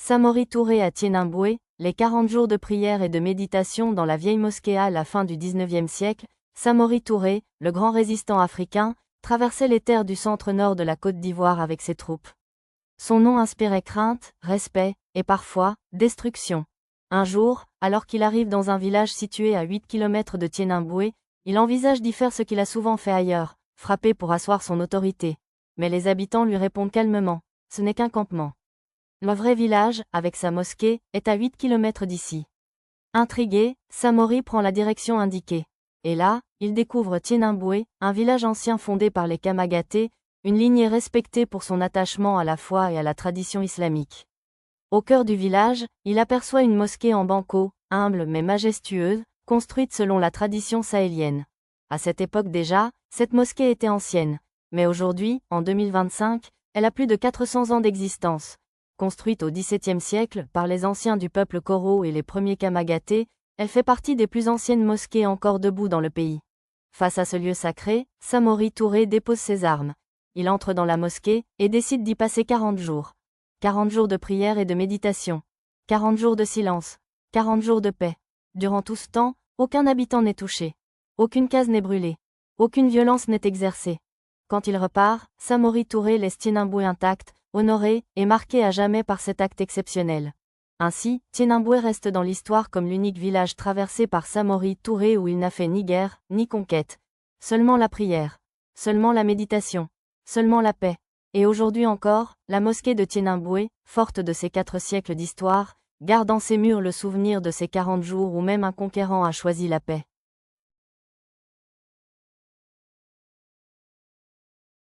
Samori Touré à Tienamboué, les 40 jours de prière et de méditation dans la vieille mosquée à la fin du XIXe siècle. Samori Touré, le grand résistant africain, traversait les terres du centre-nord de la Côte d'Ivoire avec ses troupes. Son nom inspirait crainte, respect, et parfois, destruction. Un jour, alors qu'il arrive dans un village situé à 8 km de Tienamboué, il envisage d'y faire ce qu'il a souvent fait ailleurs, frapper pour asseoir son autorité. Mais les habitants lui répondent calmement, ce n'est qu'un campement. Le vrai village, avec sa mosquée, est à 8 km d'ici. Intrigué, Samori prend la direction indiquée. Et là, il découvre Tienamboué, un village ancien fondé par les Kamagaté, une lignée respectée pour son attachement à la foi et à la tradition islamique. Au cœur du village, il aperçoit une mosquée en banco, humble mais majestueuse, construite selon la tradition sahélienne. À cette époque déjà, cette mosquée était ancienne, mais aujourd'hui, en 2025, elle a plus de 400 ans d'existence. Construite au XVIIe siècle par les anciens du peuple Koro et les premiers Kamagaté, elle fait partie des plus anciennes mosquées encore debout dans le pays. Face à ce lieu sacré, Samori Touré dépose ses armes. Il entre dans la mosquée et décide d'y passer 40 jours. 40 jours de prière et de méditation. 40 jours de silence. 40 jours de paix. Durant tout ce temps, aucun habitant n'est touché. Aucune case n'est brûlée. Aucune violence n'est exercée. Quand il repart, Samori Touré laisse Tienamboué intact, honoré et marqué à jamais par cet acte exceptionnel. Ainsi, Tienamboué reste dans l'histoire comme l'unique village traversé par Samori Touré où il n'a fait ni guerre, ni conquête. Seulement la prière. Seulement la méditation. Seulement la paix. Et aujourd'hui encore, la mosquée de Tienamboué, forte de ses 4 siècles d'histoire, garde en ses murs le souvenir de ces 40 jours où même un conquérant a choisi la paix.